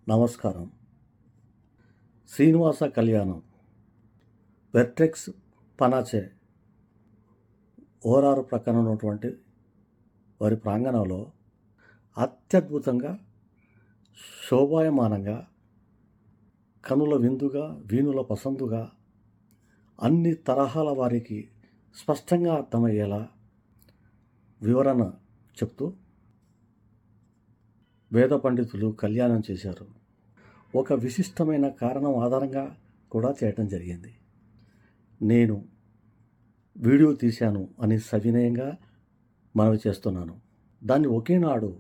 నమస్కారం. శ్రీనివాస కళ్యాణం వెర్టెక్స్ పనాచే ఓరారు ప్రక్కన ఉన్నటువంటి వారి ప్రాంగణంలో అత్యద్భుతంగా శోభాయమానంగా కనుల విందుగా వీణుల పసందుగా అన్ని తరహాల వారికి స్పష్టంగా అర్థమయ్యేలా వివరణ చెప్తూ వేద పండితులు కళ్యాణం చేశారు. ఒక విశిష్టమైన కారణం ఆధారంగా కూడా చేయటం జరిగింది. నేను వీడియో తీశాను అని సవినయంగా మనవి చేస్తున్నాను. దాన్ని ఒకేనాడు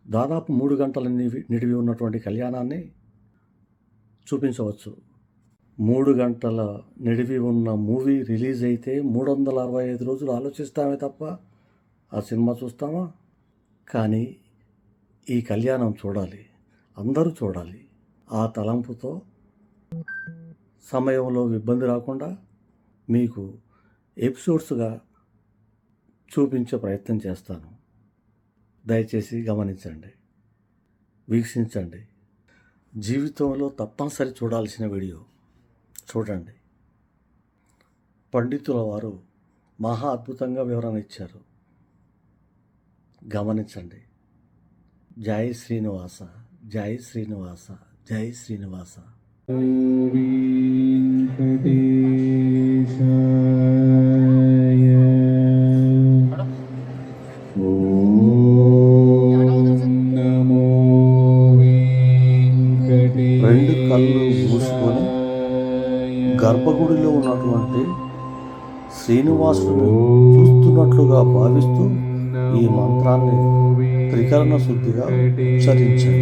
దాదాపు 3 గంటల నిడివి ఉన్నటువంటి కళ్యాణాన్ని చూపించవచ్చు. 3 గంటల నిడివి ఉన్న మూవీ రిలీజ్ అయితే 365 రోజులు ఆలోచిస్తామే తప్ప ఆ సినిమా చూస్తామా? కానీ ఈ కళ్యాణం చూడాలి, అందరూ చూడాలి. ఆ తలంపుతో సమయంలో ఇబ్బంది రాకుండా మీకు ఎపిసోడ్స్గా చూపించే ప్రయత్నం చేస్తాను. దయచేసి గమనించండి, వీక్షించండి. జీవితంలో తప్పనిసరి చూడాల్సిన వీడియో చూడండి. పండితుల వారు మహా అద్భుతంగా వివరణ ఇచ్చారు. గమనించండి. జై శ్రీనివాస, జై శ్రీనివాస, జై శ్రీనివాస. రెండు కళ్ళు మూసుకొని గర్భగుడిలో ఉన్నటువంటి శ్రీనివాసుని చూస్తున్నట్లుగా భావిస్తూ ఈ మంత్రాన్ని త్రికరణ శుద్ధిగా ఉచ్చరించండి.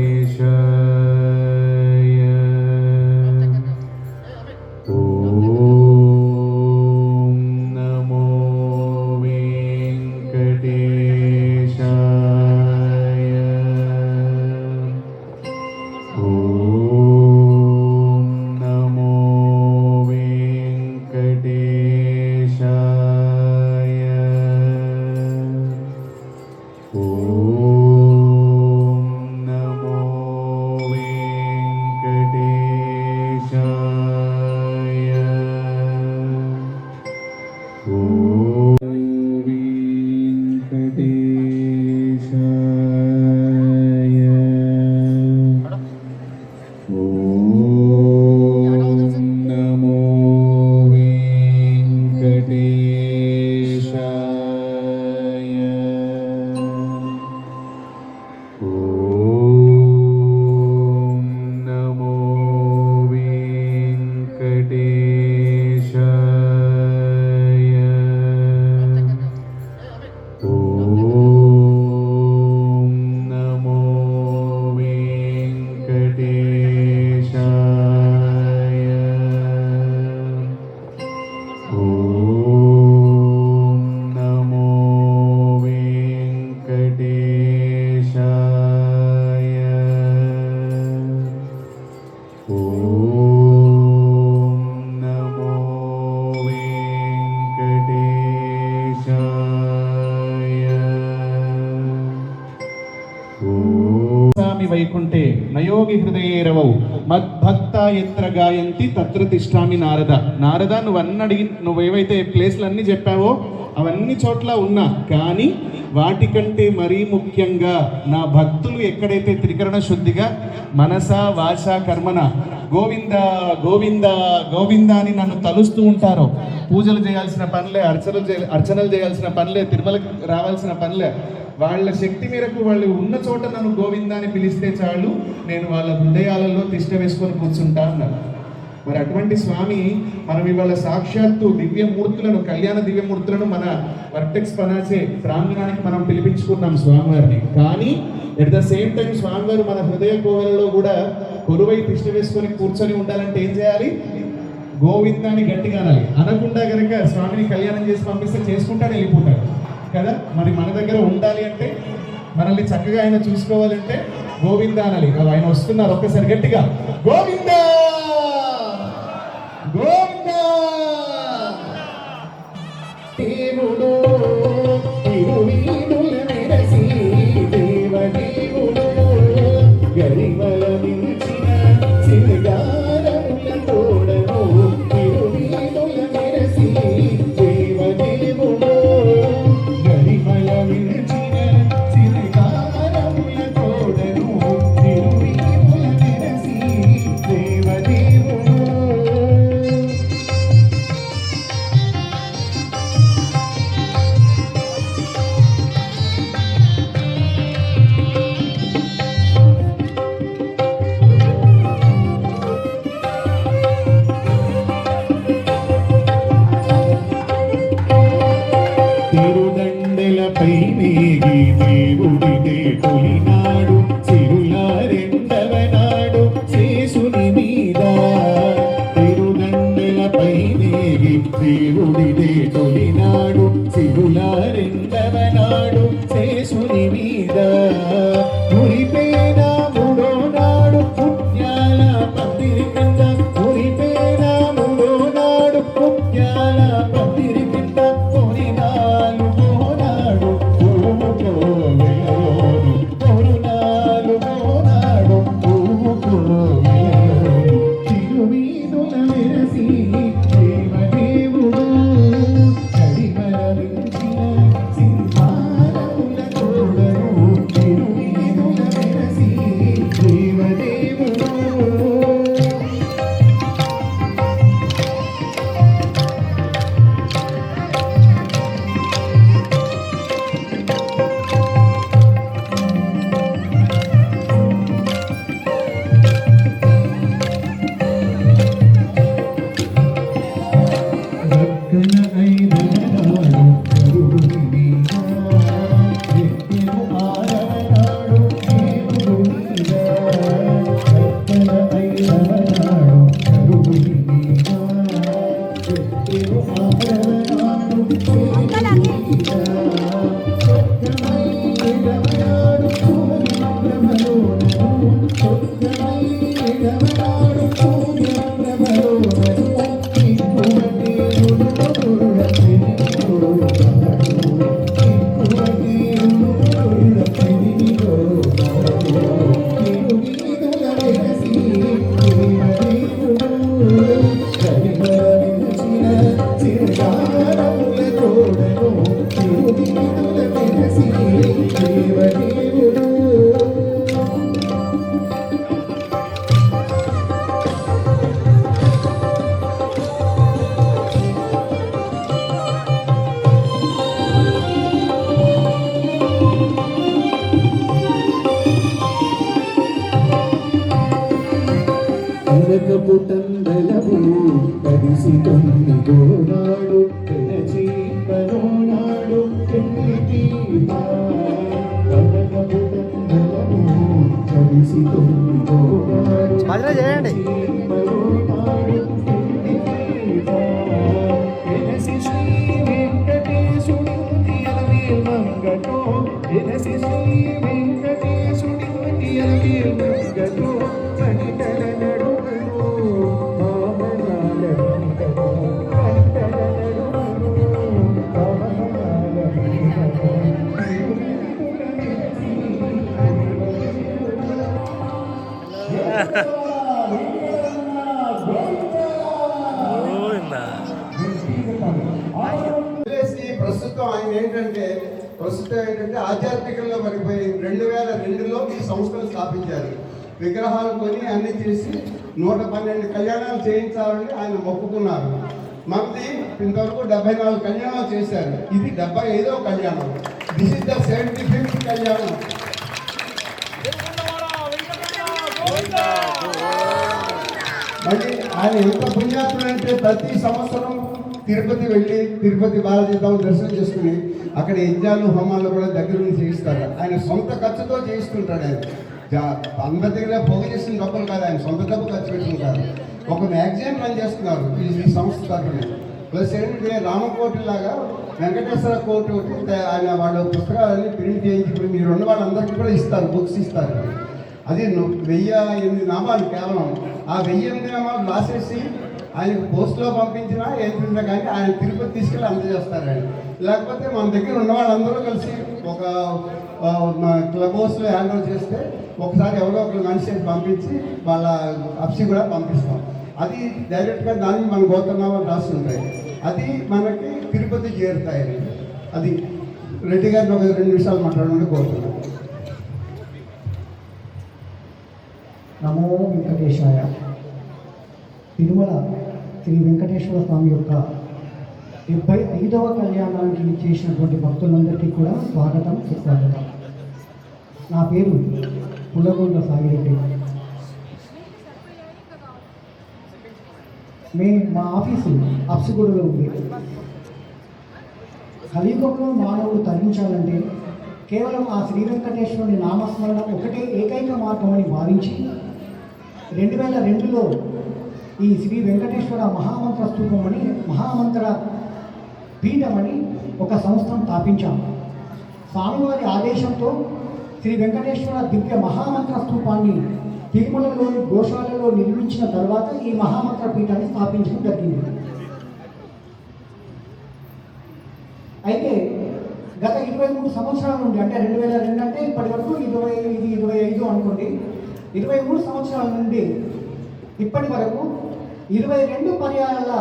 వైకుంఠే నయోగి హృదయేరవౌ మద్భక్త ఎత్ర గాయంతి తత్ర తిష్టామి నారద. నారద, నువ్వేవైతే ప్లేస్లన్నీ చెప్పావో అవన్నీ చోట్ల ఉన్నా, కానీ వాటికంటే మరీ ముఖ్యంగా నా భక్తులు ఎక్కడైతే త్రికరణ శుద్ధిగా మనస వాచ కర్మన గోవింద గోవింద గోవింద అని నన్ను తలుస్తూ ఉంటారో, పూజలు చేయాల్సిన పనులే, అర్చనలు చేయాల్సిన పనులే, తిరుమలకి రావాల్సిన పనులే, వాళ్ళ శక్తి మేరకు వాళ్ళు ఉన్న చోట నన్ను గోవింద అని పిలిస్తే చాలు, నేను వాళ్ళ హృదయాలలో తిష్ట వేసుకొని కూర్చుంటా అన్నారు. మరి అటువంటి స్వామి మనం ఇవాళ సాక్షాత్తు దివ్యమూర్తులను, కళ్యాణ దివ్యమూర్తులను మన వర్టెక్స్ పనాచే ప్రాంగణానికి మనం పిలిపించుకున్నాం స్వామివారిని. కానీ ఎట్ ద సేమ్ టైం స్వామివారు మన హృదయ కోవెలలో కూడా కొలువై తిష్ట వేసుకొని కూర్చొని ఉండాలంటే ఏం చేయాలి? గోవిందాన్ని గట్టిగా అనాలి. అనకుండా కనుక స్వామిని కళ్యాణం చేసి పంపిస్తే చేసుకుంటాడు, వెళ్ళిపోతాడు కదా. మరి మన దగ్గర ఉండాలి అంటే, మనల్ని చక్కగా ఆయన చూసుకోవాలంటే గోవింద అనాలి. ఆయన వస్తున్నారు, ఒక్కసారి గట్టిగా గోవింద గోవింద. దేవుడు తిరువీణుల మెరసి దేవదేవుడు గరివ పరిమళ మించిన సిరిగారముల తోడను తిరువీధుల మెరసి దేవదేవుడు పరిమళ మించిన సిరిగారముల తోడను తిరువీధుల మెరసి దేవదేవుడు. తిరుదండలపై నేగి దేవుడిదే తొలినాడు సిరుల రెండవ నాడు శేషుని మీద. తిరుదండలపై నేగి దేవుడిదే తొలినాడు సిరుల రెండవ నాడు శేషుని మీద. మురిపేన మూడో నాడు పుణ్యాల పందిరి కింద మురిపేన మూడో నాడు పుణ్యాల పందిరి కింద కొరినాలు పోనాడు పూవుకో వెలయోను కొరునాలు పోనాడు పూవుకో వెలయోను తిరువీధుల మెరసి దేవదేవుడు కడిమలవించిన సింహారముల తోడను తిరువీధుల మెరసి దేవదేవుడు. రక్కన ఐదవనాడు కరువుని మీద ఎత్తెను ఆరవనాడు దేవుడు మీద. రక్కన ఐదవనాడు కరువుని మీద ఎత్తెను ఆరవనాడు దేవుడు మీద. చొక్కమైడవనాడు సూర్యప్రభలోనను చొక్కమైడవనాడు సూర్యప్రభలోనను పుటందలము కలిసి తొమ్మిదో నాడు పెనచీపనో నాడు పెన్నిటీమా. పుటందలము కలిసి తొమ్మిదో నాడు పెనచీపనో నాడు పెన్నిటీమా. ఎనసి శ్రీ వెంకటేశుడు తియలవేల్ మంగటో ఎనసి శ్రీ వెంకటేశుడు తియలవేల్ మంగటో కనికల ప్రస్తుతం ఏంటంటే ఆధ్యాత్మికంలో పడిపోయి 2002లో ఈ సంస్థను స్థాపించారు. విగ్రహాలు కొని అన్ని చేసి 112 కళ్యాణాలు చేయించాలని ఆయన మొక్కుకున్నారు. మనది ఇంతవరకు 74 కళ్యాణాలు చేశారు. ఇది 75వ కళ్యాణం. దిస్ ఇస్ ద 75th కళ్యాణం. మళ్ళీ ఆయన ఎంత పుణ్యాత్ముడు అంటే ప్రతి సంవత్సరం తిరుపతి వెళ్ళి తిరుపతి బాలాజీ దర్శనం చేసుకుని అక్కడ యజ్ఞాలు హోమాలు కూడా దగ్గర నుంచి చేయిస్తారు. ఆయన సొంత ఖర్చుతో చేయిస్తుంటాడు. ఆయన అందరి దగ్గర పోగు చేసిన డబ్బులు కాదు, ఆయన సొంత డబ్బు ఖర్చు పెట్టుకుంటారు. ఒక మ్యాగజైన్ రన్ చేస్తున్నారు ఈ సంస్థ తరఫున. ప్లస్ ఏంటంటే రామకోటి లాగా వెంకటేశ్వర కోటి ఆయన వాళ్ళ పుస్తకాలన్నీ ప్రింట్ చేయించి ఇప్పుడు మీరు ఉన్న వాళ్ళందరికీ కూడా ఇస్తారు, బుక్స్ ఇస్తారు. అది 1008 నామాలు కేవలం. ఆ 1008 నామాలు రాసేసి ఆయనకు పోస్ట్లో పంపించినా ఏం తింటా కానీ ఆయన తిరుపతి తీసుకెళ్ళి అందజేస్తారు. ఆయన లేకపోతే మన దగ్గర ఉన్న వాళ్ళందరూ కలిసి ఒక క్లబ్ హౌస్లో హ్యాండ్ ఓవర్ చేస్తే ఒకసారి ఎవరో ఒకరు మనిషి పంపించి వాళ్ళ అప్సి కూడా పంపిస్తాం. అది డైరెక్ట్గా దాన్ని మన గోతనామాలు రాసి ఉంటాయి. అది మనకి తిరుపతి చేరుతాయి. అది రెడ్డి గారిని ఒక 2 నిమిషాలు మాట్లాడమని కోరుతున్నాను. నమో వెంకటేశాయ. తిరుమల శ్రీ వెంకటేశ్వర స్వామి యొక్క 75వ కళ్యాణానికి చేసినటువంటి భక్తులందరికీ కూడా స్వాగతం సుస్వాగతం. నా పేరు పుల్లగొండ సాగిరెడ్డి. మా ఆఫీసు అప్సిగూడలో ఉంది. కలియుగంలో మానవుడు తరించాలంటే కేవలం ఆ శ్రీ వెంకటేశ్వరుని నామస్మరణ ఒకటే ఏకైక మార్గమని భావించి 2002లో ఈ శ్రీ వెంకటేశ్వర మహామంత్ర స్తూపమని మహామంత్ర పీఠమని ఒక సంస్థను స్థాపించాం. స్వామివారి ఆదేశంతో శ్రీ వెంకటేశ్వర దివ్య మహామంత్ర స్తూపాన్ని తిరుమలలోని గోశాలలో నిర్మించిన తర్వాత ఈ మహామంత్ర పీఠాన్ని స్థాపించడం జరిగింది. అయితే గత 23 సంవత్సరాల నుండి, అంటే 2002 అంటే ఇప్పటి వరకు 25 అనుకోండి, 23 సంవత్సరాల నుండి ఇప్పటి వరకు 22 పర్యాయాల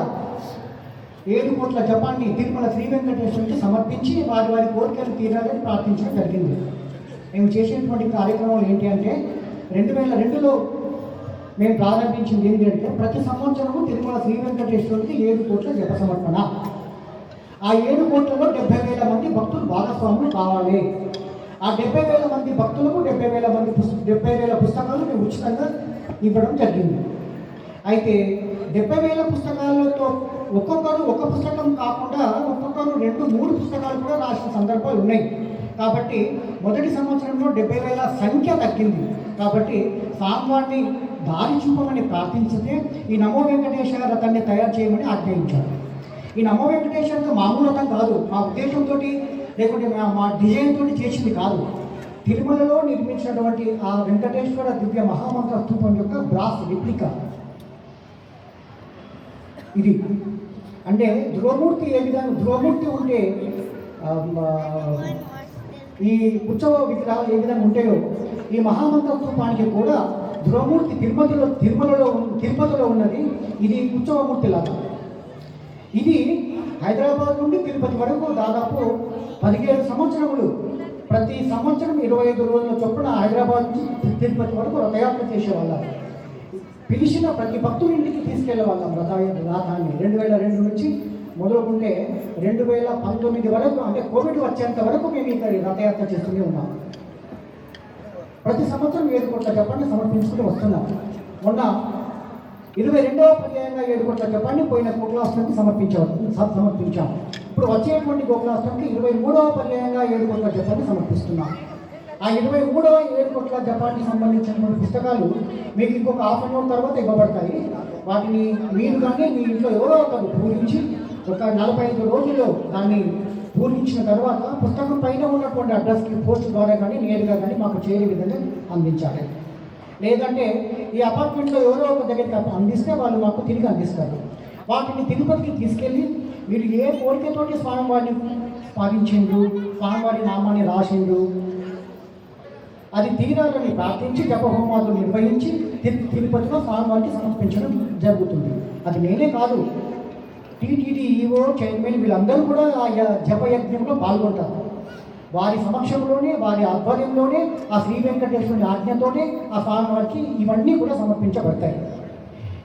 7 కోట్ల జపాన్ని తిరుమల శ్రీ వెంకటేశ్వరునికి సమర్పించి వారి కోరికలు తీరాలని ప్రార్థించడం జరిగింది. మేము చేసేటువంటి కార్యక్రమాలు ఏంటి అంటే 2002లో మేము ప్రారంభించింది ఏంటంటే ప్రతి సంవత్సరము తిరుమల శ్రీ వెంకటేశ్వరునికి 7 కోట్ల జప సమర్పణ. ఆ 7 కోట్లలో 70,000 మంది భక్తులు భాగస్వాములు కావాలి. ఆ 70,000 మంది భక్తులకు 70,000 పుస్తకాలు మేము ఉచితంగా ఇవ్వడం జరిగింది. అయితే 70,000 పుస్తకాలతో ఒక్కొక్కరు ఒక పుస్తకం కాకుండా ఒక్కొక్కరు 2-3 పుస్తకాలు కూడా రాసిన సందర్భాలు ఉన్నాయి. కాబట్టి మొదటి సంవత్సరంలో 70,000 సంఖ్య తగ్గింది. కాబట్టి స్వామివారిని దారి చూపమని ప్రార్థించితే ఈ నమో వెంకటేశ్వర రథాన్ని తయారు చేయమని ఆజ్ఞయించారు. ఈ నమో వెంకటేశ్వర మామూలు రథం కాదు, మా ఉద్దేశంతో లేకుంటే మా డిజైన్ తోటి చేసింది కాదు. తిరుమలలో నిర్మించినటువంటి ఆ వెంకటేశ్వర దివ్య మహామంత్ర స్తూపం యొక్క బ్రాస్ రిప్లికా ఇది. అంటే ధ్రువమూర్తి ఏ విధంగా ధ్రువమూర్తి ఉంటే ఈ ఉత్సవ విగ్రహాలు ఏ విధంగా ఉంటాయో ఈ మహామంత్ర స్తూపానికి కూడా ధ్రువమూర్తి తిరుపతిలో ఉన్నది. ఇది ఉత్సవమూర్తి లాగా. ఇది హైదరాబాద్ నుండి తిరుపతి వరకు దాదాపు 17 సంవత్సరములు ప్రతి సంవత్సరం 25 రోజుల చొప్పున హైదరాబాద్ నుంచి తిరుపతి వరకు రథయాత్ర చేసేవాళ్ళం. పిలిచిన ప్రతి భక్తుడి ఇంటికి తీసుకెళ్లేవాళ్ళం రథాన్ని. 2002 నుంచి మొదలుకుంటే 2019 వరకు, అంటే కోవిడ్ వచ్చేంత వరకు మేము ఇక్కడ రథయాత్ర చేస్తూనే ఉన్నాం. ప్రతి సంవత్సరం 7 కోట్ల జపాన్ని సమర్పించుకుంటూ వస్తున్నాం. మొన్న 22వ పర్యాయంగా 7 కోట్ల జపాన్ని పోయిన గోకులాష్టమికి సమర్పించాం. ఇప్పుడు వచ్చేటువంటి గోకులాష్టమికి 23వ పర్యాయంగా 7 కోట్ల జపాన్ని సమర్పిస్తున్నాం. ఆ 23వ 7 కోట్ల జపాన్కి సంబంధించినటువంటి పుస్తకాలు మీకు ఇంకొక హాఫ్ అన్ అవర్ తర్వాత ఇవ్వబడతాయి. వాటిని మీరు కానీ మీ ఇంట్లో ఎవరో ఒకరు పూరించి ఒక 45 రోజుల్లో దాన్ని పూరించిన తర్వాత పుస్తకం పైన ఉన్నటువంటి అడ్రస్కి పోస్ట్ ద్వారా కానీ నేరుగా కానీ మాకు చేరే విధంగా అందించాలి. లేదంటే ఈ అపార్ట్మెంట్లో ఎవరో ఒక దగ్గరికి అందిస్తే వాళ్ళు మాకు తిరిగి అందిస్తారు. వాటిని తిరుపతికి తీసుకెళ్ళి మీరు ఏ కోరికతోటి స్వామివారిని స్మరించిండు, స్వామివారి నామాన్ని రాసిండు, అది తీరాలని ప్రార్థించి జపహోమాలు నిర్వహించి తిరుపతిలో స్వామివారికి సమర్పించడం జరుగుతుంది. అది నేనే కాదు, టీటీడీ ఈఓ చైర్మన్ వీళ్ళందరూ కూడా ఆ జపయజ్ఞంలో పాల్గొంటారు. వారి సమక్షంలోనే వారి ఆధ్వర్యంలోనే ఆ శ్రీ వెంకటేశ్వరుని ఆజ్ఞతోనే ఆ స్వామివారికి ఇవన్నీ కూడా సమర్పించబడతాయి.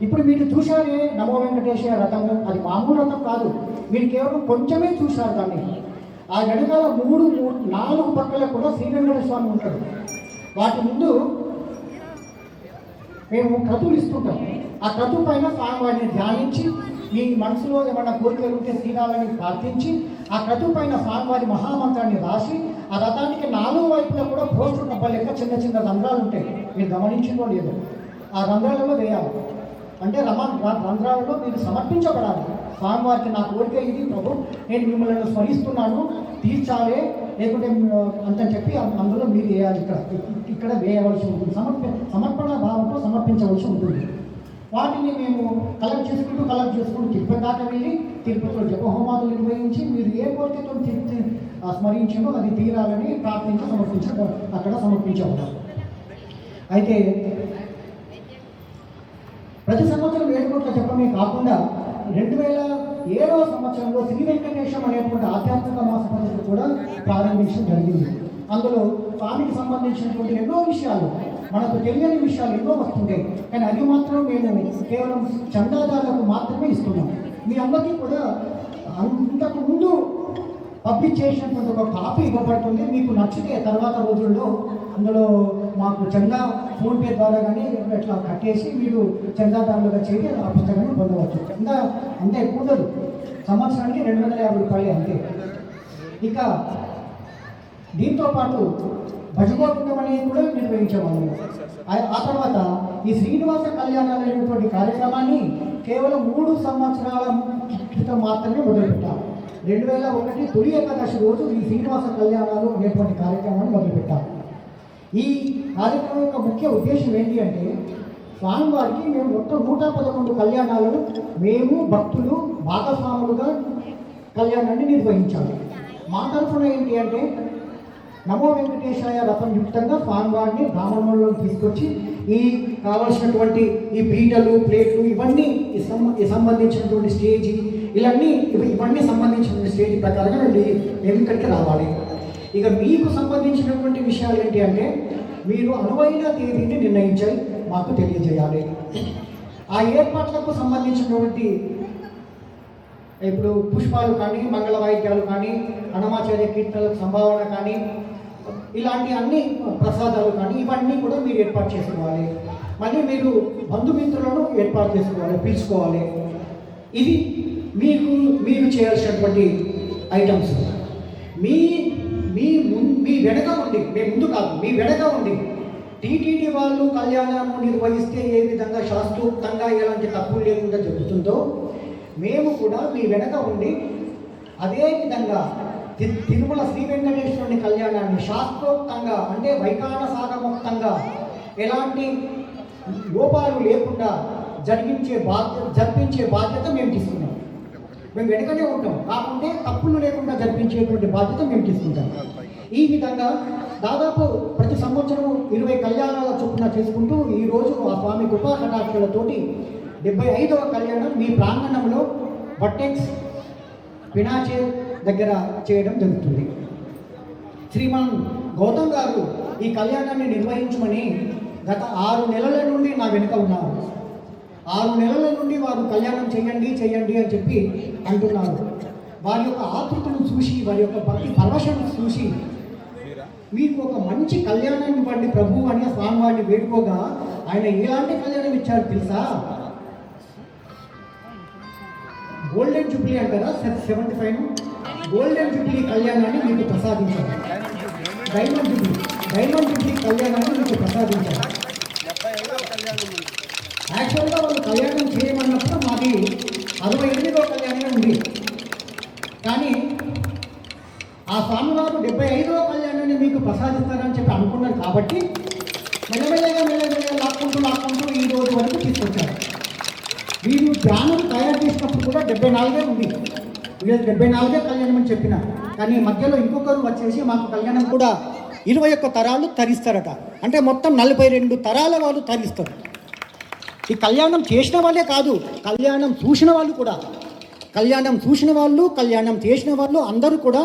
ఇప్పుడు మీరు చూశారే నమో వెంకటేశ్వర రథము, అది మామూలు రథం కాదు. మీరు కేవలం కొంచెమే చూశారు దాన్ని. ఆ వెనకాల 4 పక్కల కూడా శ్రీ వెంకటేశ్వర స్వామి ఉంటాడు. వాటి ముందు మేము క్రతువులు ఇస్తుంటాం. ఆ క్రతువు పైన స్వామివారిని ధ్యానించి మీ మనసులో ఏమైనా కోరికలు ఉంటే తీరాలని ప్రార్థించి ఆ క్రతువు పైన స్వామివారి మహామంత్రాన్ని రాసి ఆ రథానికి 4 వైపులా కూడా పోస్టు డబ్బా లెక్క చిన్న చిన్న రంధ్రాలు ఉంటాయి. మీరు గమనించిందో లేదో, ఆ రంధ్రాలలో వేయాలి. అంటే రంధ్రాలలో మీరు సమర్పించబడాలి. స్వామివారికి నా కోరిక ఇది ప్రభు, నేను మిమ్మల్ని స్మరిస్తున్నాను, తీర్చాలే, లేకుంటే అంతని చెప్పి అందులో మీరు వేయాలి. ఇక్కడ వేయవలసి ఉంటుంది. సమర్పణ భావంతో సమర్పించవలసి ఉంటుంది. వాటిని మేము కలెక్ట్ చేసుకుంటూ తిరుపతి దాకా వెళ్ళి తిరుపతిలో జపహోమాలు నిర్వహించి మీరు ఏ కోరికతో స్మరించామో అది తీరాలని ప్రార్థనగా అక్కడ సమర్పించేవారు. అయితే ప్రతి సంవత్సరం 7 కోట్ల చెప్పమే కాకుండా 2007వ సంవత్సరంలో శ్రీ వెంకటేశం అనేటువంటి ఆధ్యాత్మిక మాస పద్ధతి కూడా ప్రారంభించడం జరిగింది. అందులో స్వామికి సంబంధించినటువంటి ఎన్నో విషయాలు, మనకు తెలియని విషయాలు ఎన్నో వస్తుంటాయి. కానీ అది మాత్రం మేము కేవలం చందాదారులకు మాత్రమే ఇస్తున్నాం. మీ అందరికీ కూడా అంతకు ముందు పబ్లిష్ చేసినటువంటి ఒక కాపీ ఇవ్వబడుతుంది. మీకు నచ్చితే తర్వాత రోజుల్లో అందులో మాకు చందా ఫోన్పే ద్వారా కానీ ఇట్లా కట్టేసి మీరు చందాదారులుగా చేసి ఆ పుస్తకాన్ని పొందవచ్చు. చందా అంతే ఎక్కువ ఉండదు, సంవత్సరానికి 250 రూపాయలు అంతే. ఇక దీంతో పాటు భజగోవిందం అనేది కూడా నిర్వహించేవాళ్ళము. ఆ తర్వాత ఈ శ్రీనివాస కళ్యాణాలు అనేటువంటి కార్యక్రమాన్ని కేవలం 3 సంవత్సరాల క్రితం మాత్రమే మొదలుపెట్టాం. 2001 తొలి ఏకాదశి రోజు ఈ శ్రీనివాస కళ్యాణాలు అనేటువంటి కార్యక్రమాన్ని మొదలుపెట్టాం. ఈ కార్యక్రమం యొక్క ముఖ్య ఉద్దేశం ఏంటి అంటే, స్వామివారికి మేము మొత్తం 111 కళ్యాణాలను మేము భక్తులు భాగస్వాములుగా కళ్యాణాన్ని నిర్వహించాలి. మా తరఫున ఏంటి అంటే, నమో వెంకటేశాయ రథం యుక్తంగా స్వామివారిని బ్రాహ్మణంలో తీసుకొచ్చి ఈ కావలసినటువంటి ఈ పీటలు ప్లేట్లు ఇవన్నీ సంబంధించినటువంటి స్టేజీ ఇవన్నీ సంబంధించిన స్టేజ్ ప్రకారంగా మేము ఇక్కడికి రావాలి. ఇక మీకు సంబంధించినటువంటి విషయాలు ఏంటి అంటే, మీరు అనువైన తేదీని నిర్ణయించాలి, మాకు తెలియజేయాలి. ఆ ఏర్పాట్లకు సంబంధించినటువంటి ఇప్పుడు పుష్పాలు కానీ, మంగళ వాయిద్యాలు కానీ, అన్నమాచార్య కీర్తనలకు సంభావన కానీ, ఇలాంటి అన్ని ప్రసాదాలు కానీ ఇవన్నీ కూడా మీరు ఏర్పాటు చేసుకోవాలి. మళ్ళీ మీరు బంధుమిత్రులను ఏర్పాటు చేసుకోవాలి, పిలుచుకోవాలి. ఇది మీరు చేయాల్సినటువంటి ఐటమ్స్. మీ వెనక ఉండి, మీ ముందు కాదు, మీ వెనక ఉండి టీటీడీ వాళ్ళు కళ్యాణము నిర్వహిస్తే ఏ విధంగా శాస్త్రోక్తంగా ఎలాంటి తప్పులు లేకుండా జరుగుతుందో మేము కూడా మీ వెనక ఉండి అదే విధంగా తిరుమల శ్రీ వెంకటేశ్వరుని కళ్యాణాన్ని శాస్త్రోక్తంగా అంటే వైఖానసారముక్తంగా ఎలాంటి లోపాలు లేకుండా జరిపించే బాధ్యత మేము తీసుకున్నాం. మేము వెనుకనే ఉంటాం, కాకుంటే తప్పులు లేకుండా జరిపించేటువంటి బాధ్యత మేము తీసుకుంటాం. ఈ విధంగా దాదాపు ప్రతి సంవత్సరం 20 కళ్యాణాల చొప్పున చేసుకుంటూ ఈరోజు ఆ స్వామి కృపా కటాక్షలతోటి 75వ కళ్యాణం మీ ప్రాంగణంలో బట్టెక్స్ పినాచే దగ్గర చేయడం జరుగుతుంది. శ్రీమాన్ గౌతమ్ గారు ఈ కళ్యాణాన్ని నిర్వహించమని గత 6 నెలల నుండి నా వెనుక ఉన్నారు. 6 నెలల నుండి వారు కళ్యాణం చేయండి అని చెప్పి అంటున్నారు. వారి యొక్క ఆతృతను చూసి, వారి యొక్క భక్తి పరవశను చూసి, మీకు ఒక మంచి కళ్యాణాన్ని ఇవ్వండి ప్రభు అని స్వామివారిని వేడుకోగా ఆయన ఎలాంటి కళ్యాణం ఇచ్చారు తెలుసా? గోల్డెన్ జూబ్లీ అంటారా, 75 గోల్డెన్ జూబ్లీ కళ్యాణాన్ని మీకు ప్రసాదించారు. డైమండ్ జూబ్లీ కళ్యాణాన్ని మీకు ప్రసాదించారు. యాక్చువల్గా వాళ్ళు కళ్యాణం చేయమన్నప్పుడు మాది 68వ కళ్యాణమే ఉంది. కానీ ఆ స్వామివారు 75వ కళ్యాణాన్ని మీకు ప్రసాదిస్తారని చెప్పి అనుకున్నారు. కాబట్టి మెల్లమెల్లగా లాక్కుంటూ ఈ రోజు వరకు తీసుకొచ్చారు. వీరు ధ్యానం తయారు చేసినప్పుడు కూడా 74 ఉంది. 74 కళ్యాణం అని చెప్పిన, కానీ మధ్యలో ఇంకొకరు వచ్చేసి మాకు కళ్యాణం కూడా 21 తరాలు తరిస్తారట. అంటే మొత్తం 42 తరాల వాళ్ళు తరిస్తారు. ఈ కళ్యాణం చేసిన వాళ్ళే కాదు, కళ్యాణం చూసిన వాళ్ళు కూడా, కళ్యాణం చేసిన వాళ్ళు అందరూ కూడా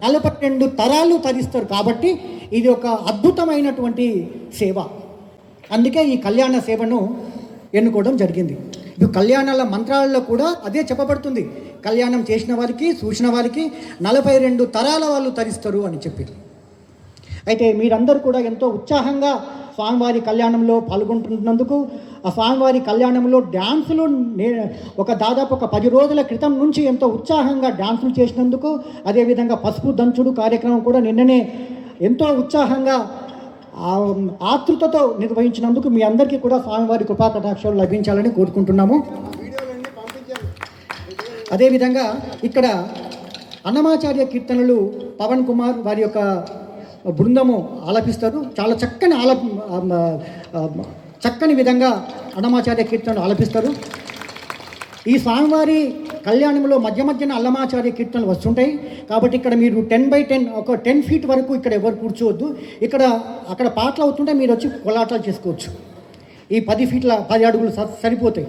42 తరాలు తరిస్తారు. కాబట్టి ఇది ఒక అద్భుతమైనటువంటి సేవ. అందుకే ఈ కళ్యాణ సేవను ఎన్నుకోవడం జరిగింది. ఇప్పుడు కళ్యాణాల మంత్రాలలో కూడా అదే చెప్పబడుతుంది. కళ్యాణం చేసిన వారికి, చూసిన వారికి 42 తరాల వాళ్ళు తరిస్తారు అని చెప్పి. అయితే మీరందరూ కూడా ఎంతో ఉత్సాహంగా స్వామివారి కళ్యాణంలో పాల్గొంటున్నందుకు, ఆ స్వామివారి కళ్యాణంలో డ్యాన్సులు దాదాపు 10 రోజుల క్రితం నుంచి ఎంతో ఉత్సాహంగా డ్యాన్సులు చేసినందుకు, అదేవిధంగా పసుపు దంచుడు కార్యక్రమం కూడా నిన్ననే ఎంతో ఉత్సాహంగా ఆతృతతో నిర్వహించినందుకు మీ అందరికీ కూడా స్వామివారి కృపా కటాక్షాలు లభించాలని కోరుకుంటున్నాము. అదేవిధంగా ఇక్కడ అన్నమాచార్య కీర్తనలు పవన్ కుమార్ వారి యొక్క బృందము ఆలపిస్తారు. చాలా చక్కని విధంగా అన్నమాచార్య కీర్తనలు ఆలపిస్తారు. ఈ స్వామివారి కళ్యాణంలో మధ్య మధ్యన అల్లమాచార్య కీర్తనలు వస్తుంటాయి. కాబట్టి ఇక్కడ మీరు 10x10 ఒక 10 ఫీట్ వరకు ఇక్కడ ఎవరు కూర్చోవద్దు. అక్కడ పాటలు అవుతుంటే మీరు వచ్చి కోలాటాలు చేసుకోవచ్చు. ఈ 10 ఫీట్ల 10 అడుగులు సరిపోతాయి.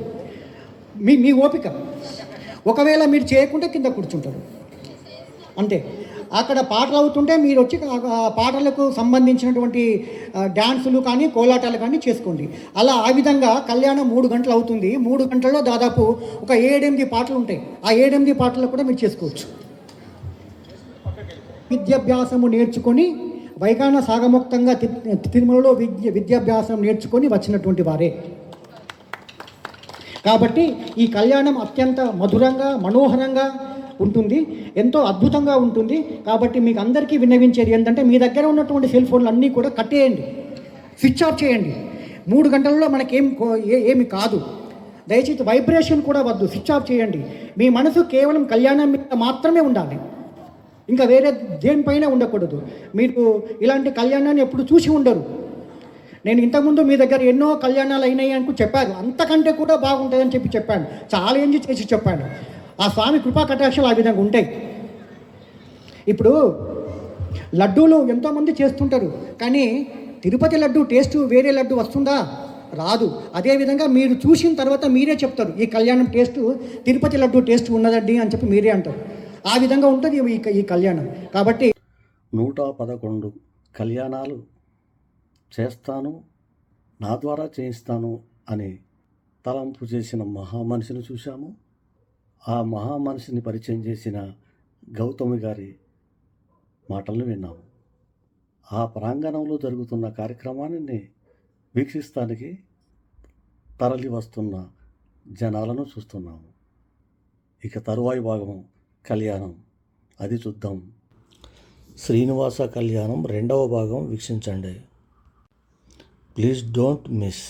మీ ఓపిక. ఒకవేళ మీరు చేయకుంటే కింద కూర్చుంటారు అంతే. అక్కడ పాటలు అవుతుంటే మీరు వచ్చి ఆ పాటలకు సంబంధించినటువంటి డ్యాన్సులు కానీ కోలాటాలు కానీ చేసుకోండి. ఆ విధంగా కళ్యాణం 3 గంటలు అవుతుంది. 3 గంటల్లో దాదాపు ఒక 7-8 పాటలు ఉంటాయి. ఆ 7-8 పాటలు కూడా మీరు చేసుకోవచ్చు. విద్యాభ్యాసము నేర్చుకొని వైగాన సాగముక్తంగా తిరుమలలో విద్యాభ్యాసం నేర్చుకొని వచ్చినటువంటి వారే. కాబట్టి ఈ కళ్యాణం అత్యంత మధురంగా మనోహరంగా ఉంటుంది, ఎంతో అద్భుతంగా ఉంటుంది. కాబట్టి మీకు అందరికీ విన్నవించేది ఏంటంటే మీ దగ్గర ఉన్నటువంటి సెల్ ఫోన్లు అన్నీ కూడా కట్టేయండి, స్విచ్ ఆఫ్ చేయండి. 3 గంటల్లో మనకేం ఏమి కాదు. దయచేసి వైబ్రేషన్ కూడా వద్దు, స్విచ్ ఆఫ్ చేయండి. మీ మనసు కేవలం కళ్యాణం మీద మాత్రమే ఉండాలి, ఇంకా వేరే దేనిపైన ఉండకూడదు. మీరు ఇలాంటి కళ్యాణాన్ని ఎప్పుడు చూసి ఉండరు. నేను ఇంతకుముందు మీ దగ్గర ఎన్నో కళ్యాణాలు అయినాయి అనుకు చెప్పాను, అంతకంటే కూడా బాగుంటుందని చెప్పాను, చాలా ఎంజాయ్ చేసి చెప్పాను. ఆ స్వామి కృపా కటాక్షాలు ఆ విధంగా ఉంటాయి. ఇప్పుడు లడ్డూలు ఎంతోమంది చేస్తుంటారు, కానీ తిరుపతి లడ్డు టేస్ట్ వేరే లడ్డు వస్తుందా? రాదు. అదేవిధంగా మీరు చూసిన తర్వాత మీరే చెప్తారు ఈ కళ్యాణం టేస్ట్ తిరుపతి లడ్డు టేస్ట్ ఉన్నదండి అని చెప్పి మీరే అంటారు. ఆ విధంగా ఉంటుంది ఈ కళ్యాణం. కాబట్టి 111 కళ్యాణాలు చేస్తాను, నా ద్వారా చేయిస్తాను అని తలంపు చేసిన మహామనిషిని చూశాము. ఆ మహామనిషిని పరిచయం చేసిన గౌతమి గారి మాటలను విన్నాము. ఆ ప్రాంగణంలో జరుగుతున్న కార్యక్రమాన్ని వీక్షిస్తానికి తరలి వస్తున్న జనాలను చూస్తున్నాము. ఇక తరువాయి భాగం కళ్యాణం, అది చూద్దాం. శ్రీనివాస కళ్యాణం 2వ భాగం వీక్షించండి. Please don't miss.